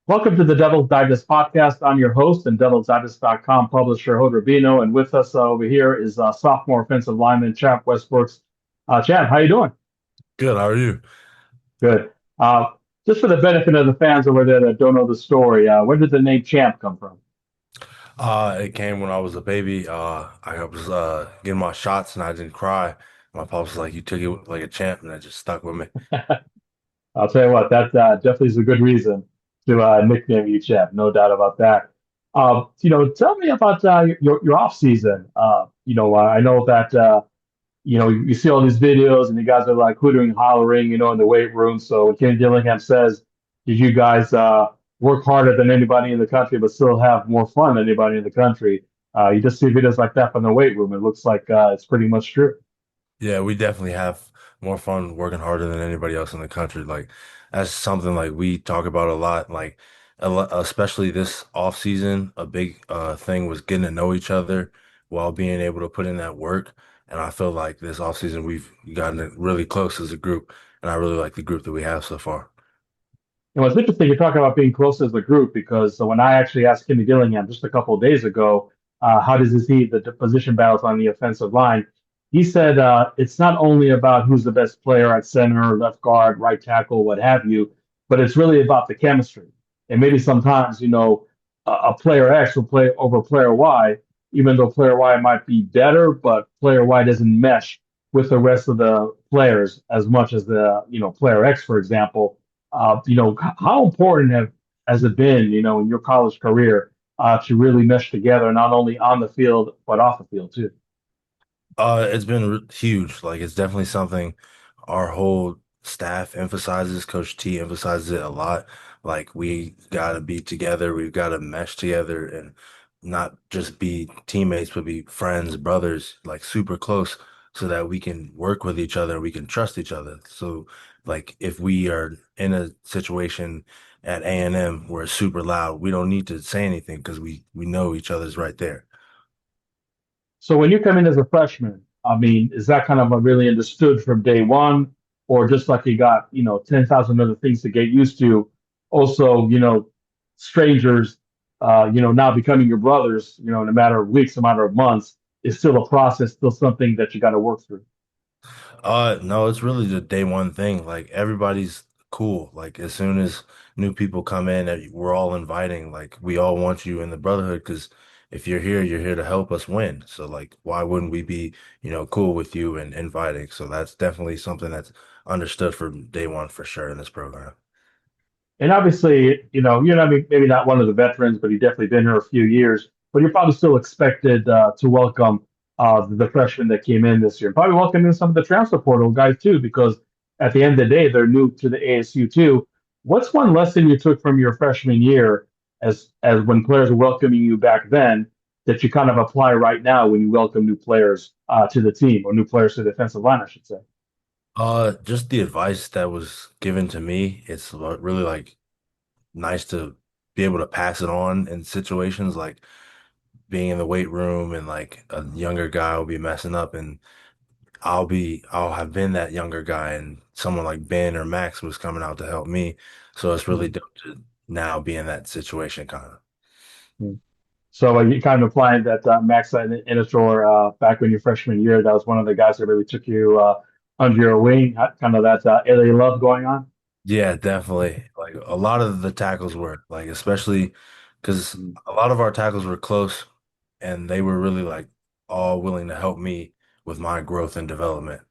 Welcome to the Devil's Digest podcast. I'm your host and DevilsDigest.com publisher, Hood Rubino, and with us over here is sophomore offensive lineman Champ Westbrooks. Champ, how you doing? Good. How are you? Good. Uh, just for the benefit of the fans over there that don't know the story, where did the name Champ come from? It came when I was a baby. I was getting my shots and I didn't cry. My pops was like, "You took it like a champ," and that just stuck with me. I'll tell you what, that definitely is a good reason to nickname you Champ, no doubt about that. Tell me about your off season. I know that you see all these videos and you guys are like hooting and hollering, in the weight room. So when Kenny Dillingham says, did you guys work harder than anybody in the country, but still have more fun than anybody in the country? You just see videos like that from the weight room. It looks like it's pretty much true. Yeah, we definitely have more fun working harder than anybody else in the country. Like that's something like we talk about a lot. Like especially this off season, a big thing was getting to know each other while being able to put in that work. And I feel like this off season we've gotten really close as a group, and I really like the group that we have so far. And what's interesting, you're talking about being close as a group because when I actually asked Kenny Dillingham just a couple of days ago, how does he see the position battles on the offensive line? He said it's not only about who's the best player at center, left guard, right tackle, what have you, but it's really about the chemistry. And maybe sometimes, a player X will play over player Y, even though player Y might be better, but player Y doesn't mesh with the rest of the players as much as player X, for example. How important has it been, in your college career, to really mesh together, not only on the field but off the field too? It's been huge. Like it's definitely something our whole staff emphasizes. Coach T emphasizes it a lot. Like we gotta be together. We've got to mesh together and not just be teammates, but be friends, brothers, like super close, so that we can work with each other. We can trust each other. So, like if we are in a situation at A&M where it's super loud, we don't need to say anything because we know each other's right there. So when you come in as a freshman, I mean, is that kind of a really understood from day one, or just like you got 10,000 other things to get used to? Also, strangers, now becoming your brothers, in a matter of weeks, a matter of months, is still a process, still something that you got to work through. No, it's really the day one thing. Like everybody's cool. Like as soon as new people come in, we're all inviting. Like we all want you in the brotherhood because if you're here to help us win. So like, why wouldn't we be, cool with you and inviting? So that's definitely something that's understood from day one for sure in this program. And obviously, you're not maybe not one of the veterans, but you've definitely been here a few years. But you're probably still expected to welcome the freshmen that came in this year. Probably welcome in some of the transfer portal guys too, because at the end of the day, they're new to the ASU too. What's one lesson you took from your freshman year, as when players were welcoming you back then, that you kind of apply right now when you welcome new players to the team or new players to the defensive line, I should say? Just the advice that was given to me, it's really like nice to be able to pass it on in situations like being in the weight room and like a younger guy will be messing up and I'll have been that younger guy and someone like Ben or Max was coming out to help me. So it's really Mhm. dope to now be in that situation kind of. So you kind of implying that Max Inator, back when your freshman year, that was one of the guys that really took you under your wing, kind of that LA love going on. Yeah, definitely. Like a lot of the tackles were like, especially because Mm. a lot of our tackles were close and they were really like all willing to help me with my growth and development.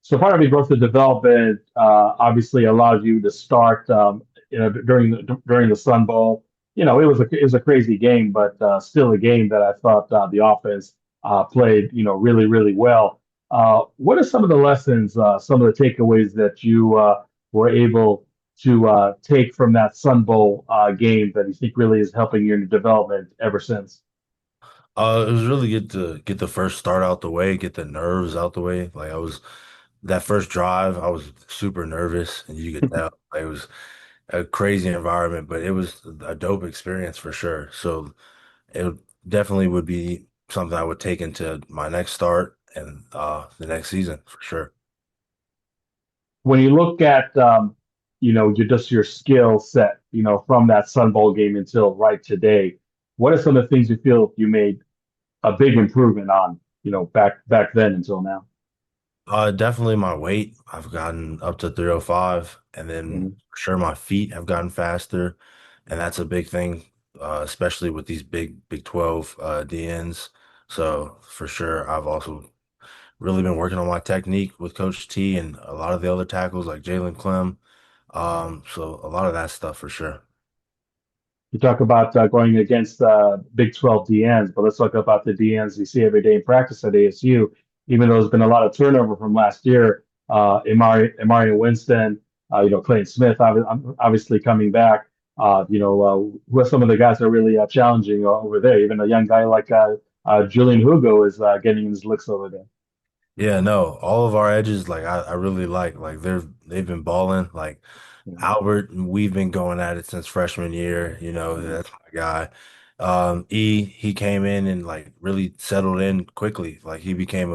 So part of your growth and development obviously allowed you to start, during the Sun Bowl. It was a crazy game, but still a game that I thought the offense played, really really well. What are some of the lessons, some of the takeaways that you were able to take from that Sun Bowl game that you think really is helping you in your development ever since? It was really good to get the first start out the way, get the nerves out the way. Like I was that first drive, I was super nervous, and you could tell like, it was a crazy environment, but it was a dope experience for sure. So it definitely would be something I would take into my next start and the next season for sure. When you look at just your skill set, from that Sun Bowl game until right today, what are some of the things you feel you made a big improvement on, back then until now? Definitely my weight. I've gotten up to 305, and then Mhm. for sure my feet have gotten faster, and that's a big thing, especially with these Big 12 DNs. So for sure, I've also really been working on my technique with Coach T and a lot of the other tackles like Jalen Clem. So a lot of that stuff for sure. You talk about going against Big 12 DNs, but let's talk about the DNs you see every day in practice at ASU. Even though there's been a lot of turnover from last year, Amari Winston, Clayton Smith, obviously coming back. Who are some of the guys that are really challenging over there? Even a young guy like Julian Hugo is getting his looks over there. Yeah, no, all of our edges, like I really like they've been balling. Like Mhm. Albert, we've been going at it since freshman year. That's my guy. He came in and like really settled in quickly. Like he became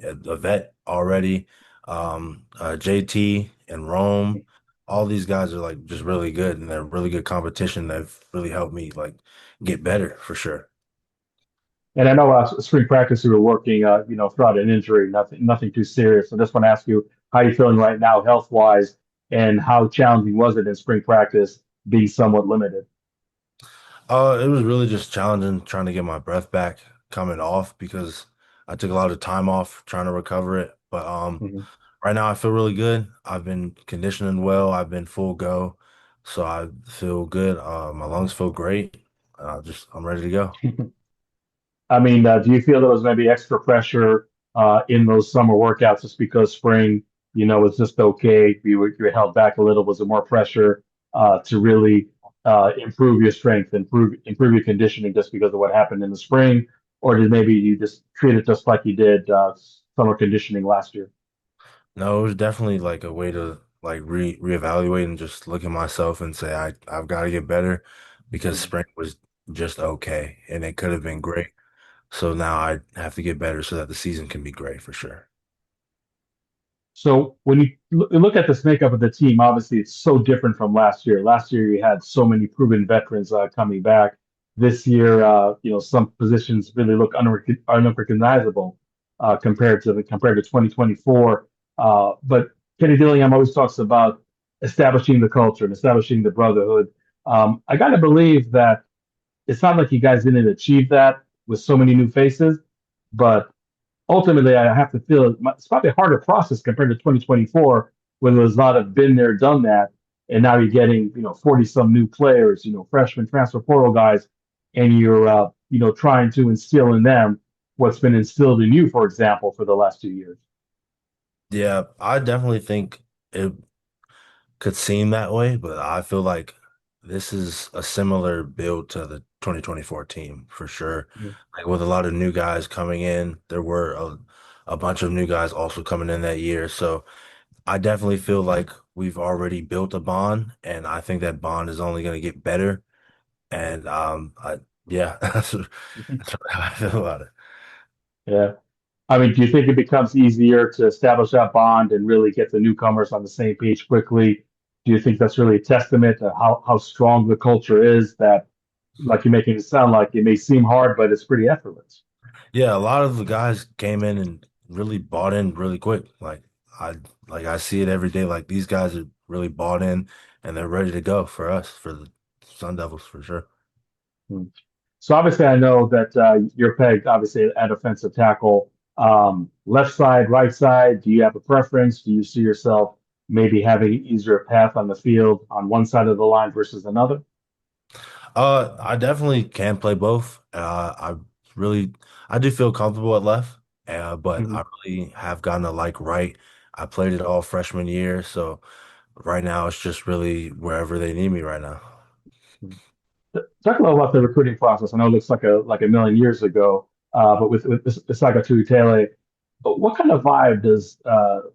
a vet already. JT and Rome, all these guys are like just really good and they're really good competition. They've really helped me like get better for sure. And I know spring practice you were working, throughout an injury, nothing too serious. So I just want to ask you how you feeling right now, health wise, and how challenging was it in spring practice being somewhat limited? It was really just challenging trying to get my breath back coming off because I took a lot of time off trying to recover it. But Mhm. right now I feel really good. I've been conditioning well. I've been full go, so I feel good. My lungs feel great. I'm ready to go. I mean, do you feel there was maybe extra pressure in those summer workouts just because spring, was just okay? You were held back a little. Was there more pressure to really improve your strength, improve your conditioning just because of what happened in the spring, or did maybe you just treat it just like you did summer conditioning last year? No, it was definitely like a way to like reevaluate and just look at myself and say I've got to get better because Mhm. spring was just okay and it could have been great. So now I have to get better so that the season can be great for sure. So when you look at this makeup of the team, obviously it's so different from last year. Last year you had so many proven veterans coming back. This year, some positions really look unrecognizable compared to 2024. But Kenny Dillingham always talks about establishing the culture and establishing the brotherhood. I got to believe that it's not like you guys didn't achieve that with so many new faces, but ultimately, I have to feel it's probably a harder process compared to 2024, when there's a lot of been there, done that, and now you're getting 40 some new players, freshmen, transfer portal guys, and you're trying to instill in them what's been instilled in you, for example, for the last 2 years. Yeah, I definitely think it could seem that way, but I feel like this is a similar build to the 2024 team for sure. Mhm. Like with a lot of new guys coming in, there were a bunch of new guys also coming in that year. So I definitely feel like we've already built a bond, and I think that bond is only going to get better. And yeah, that's how I feel about it. Yeah. I mean, do you think it becomes easier to establish that bond and really get the newcomers on the same page quickly? Do you think that's really a testament to how strong the culture is that, like you're making it sound like it may seem hard, but it's pretty effortless? Yeah, a lot of the guys came in and really bought in really quick. I I see it every day. Like these guys are really bought in and they're ready to go for us, for the Sun Devils for sure. Hmm. So obviously, I know that you're pegged obviously at offensive tackle. Left side, right side. Do you have a preference? Do you see yourself maybe having an easier path on the field on one side of the line versus another? I definitely can play both. Really, I do feel comfortable at left, but I Mhm. really have gotten to like right. I played it all freshman year, so right now it's just really wherever they need me right now. Talk a little about the recruiting process. I know it looks like a million years ago, but with Saga Tuitele, but what kind of vibe does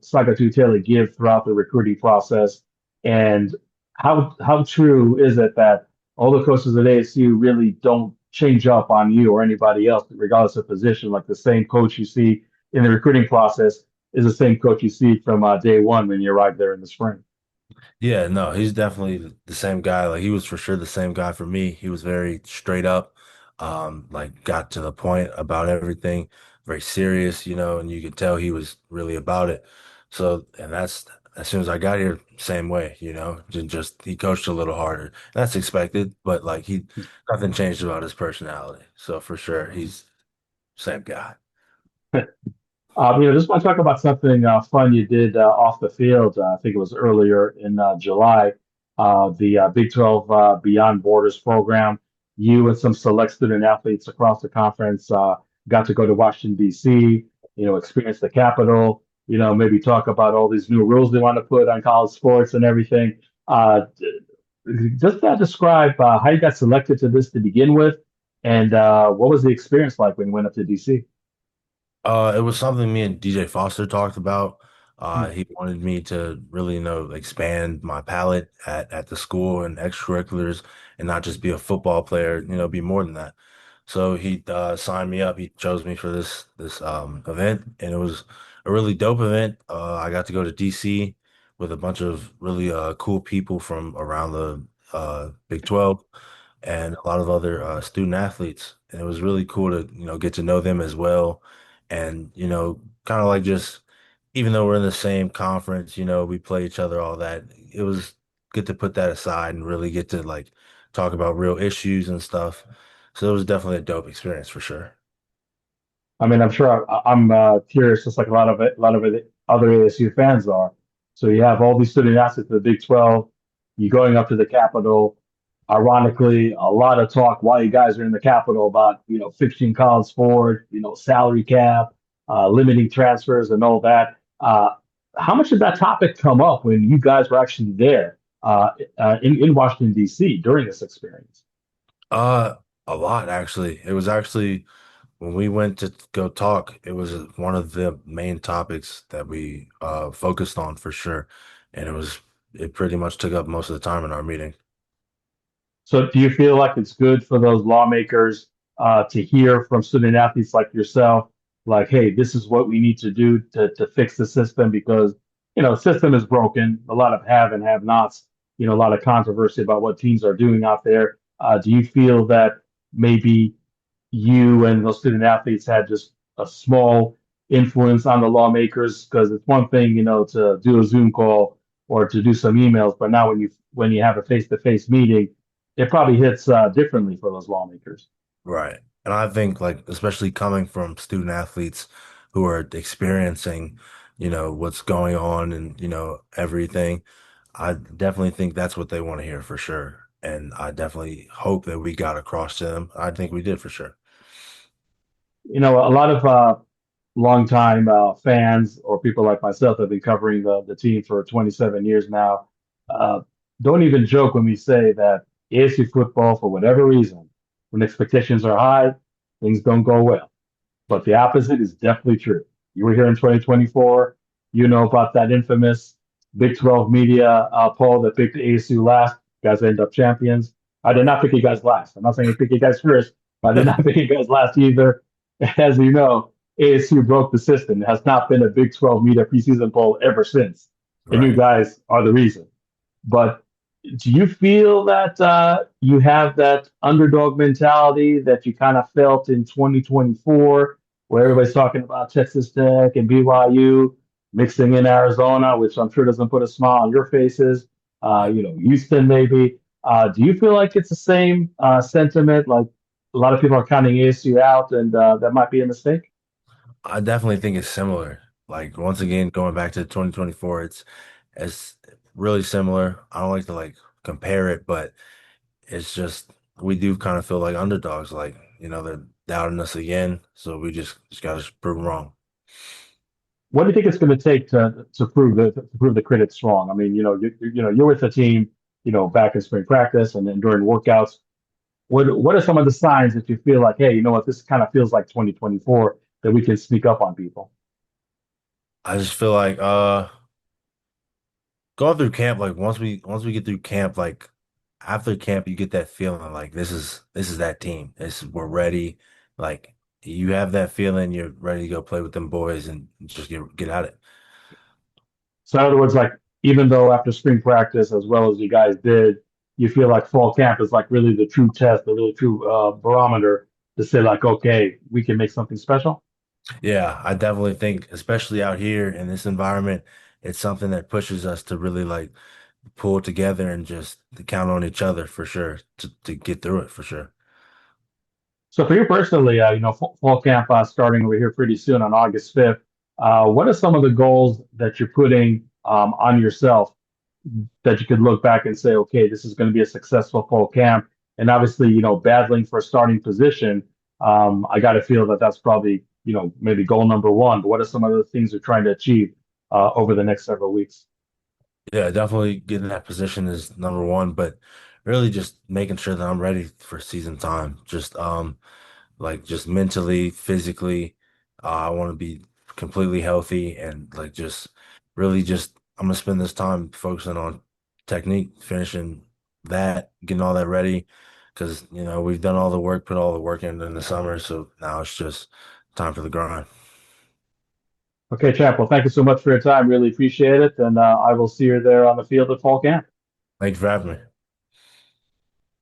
Saga Tuitele give throughout the recruiting process, and how true is it that all the coaches at ASU really don't change up on you or anybody else, regardless of position? Like the same coach you see in the recruiting process is the same coach you see from day one when you arrive there in the spring. Yeah, no, he's definitely the same guy. Like he was for sure the same guy for me. He was very straight up, like got to the point about everything, very serious, and you could tell he was really about it. So, and that's as soon as I got here, same way, just he coached a little harder. That's expected, but like nothing changed about his personality. So for sure, he's same guy. Just want to talk about something fun you did off the field. I think it was earlier in July. The Big 12 Beyond Borders program. You and some select student athletes across the conference got to go to Washington, D.C., experience the Capitol, maybe talk about all these new rules they want to put on college sports and everything. Just describe how you got selected to this to begin with, and what was the experience like when you went up to D.C.? It was something me and DJ Foster talked about. He wanted me to really, expand my palette at the school and extracurriculars and not just be a football player, be more than that. So he signed me up. He chose me for this event, and it was a really dope event. I got to go to DC with a bunch of really cool people from around the Big 12 and a lot of other student athletes. And it was really cool to, get to know them as well. And, kind of like just, even though we're in the same conference, we play each other, all that. It was good to put that aside and really get to like talk about real issues and stuff. So it was definitely a dope experience for sure. I mean, I'm sure I'm curious, just like a lot of it, other ASU fans are. So you have all these student athletes of the Big 12. You're going up to the Capitol. Ironically, a lot of talk while you guys are in the Capitol about fixing college sport, salary cap, limiting transfers, and all that. How much did that topic come up when you guys were actually there in Washington D.C. during this experience? Uh, a lot actually. It was actually when we went to go talk, it was one of the main topics that we focused on for sure. And it pretty much took up most of the time in our meeting. So, do you feel like it's good for those lawmakers to hear from student athletes like yourself, like, hey, this is what we need to do to fix the system because, the system is broken. A lot of have and have nots, a lot of controversy about what teams are doing out there. Do you feel that maybe you and those student athletes had just a small influence on the lawmakers? Because it's one thing, to do a Zoom call or to do some emails, but now when you have a face-to-face meeting, it probably hits differently for those lawmakers. Right. And I think like especially coming from student athletes who are experiencing, what's going on and, everything, I definitely think that's what they want to hear for sure. And I definitely hope that we got across to them. I think we did for sure. A lot of longtime fans or people like myself that have been covering the team for 27 years now uh, don't even joke when we say that ASU football, for whatever reason, when expectations are high, things don't go well. But the opposite is definitely true. You were here in 2024. You know about that infamous Big 12 media poll that picked ASU last. You guys end up champions. I did not pick you guys last. I'm not saying I picked you guys first, but I did not pick you guys last either. As you know, ASU broke the system. It has not been a Big 12 media preseason poll ever since. And you Right. guys are the reason. But do you feel that you have that underdog mentality that you kind of felt in 2024, where everybody's talking about Texas Tech and BYU, mixing in Arizona, which I'm sure doesn't put a smile on your faces, Houston maybe. Do you feel like it's the same sentiment? Like a lot of people are counting ASU out, and that might be a mistake? I definitely think it's similar. Like once again, going back to 2024, it's really similar. I don't like to like compare it, but it's just we do kind of feel like underdogs. Like, they're doubting us again, so we just gotta prove them wrong. What do you think it's going to take to prove the critics wrong? I mean, you're with the team, back in spring practice and then during workouts. What are some of the signs that you feel like, hey, you know what, this kind of feels like 2024 that we can sneak up on people? I just feel like going through camp, like once we get through camp, like after camp, you get that feeling like this is that team. We're ready. Like you have that feeling, you're ready to go play with them boys and just get at it. So in other words, like even though after spring practice, as well as you guys did, you feel like fall camp is like really the true test, the really true barometer to say like, okay, we can make something special. Yeah, I definitely think, especially out here in this environment, it's something that pushes us to really like pull together and just to count on each other for sure to get through it for sure. So for you personally, fall camp starting over here pretty soon on August 5th. What are some of the goals that you're putting on yourself that you could look back and say, okay, this is going to be a successful fall camp? And obviously, battling for a starting position, I got to feel that that's probably, maybe goal number one. But what are some other things you're trying to achieve over the next several weeks? Yeah, definitely getting that position is number one, but really just making sure that I'm ready for season time. Just like just mentally, physically, I want to be completely healthy and like just really just I'm gonna spend this time focusing on technique, finishing that, getting all that ready, because we've done all the work, put all the work in the summer, so now it's just time for the grind. Okay, champ. Well, thank you so much for your time. Really appreciate it. And I will see you there on the field at fall camp. Thanks for having me.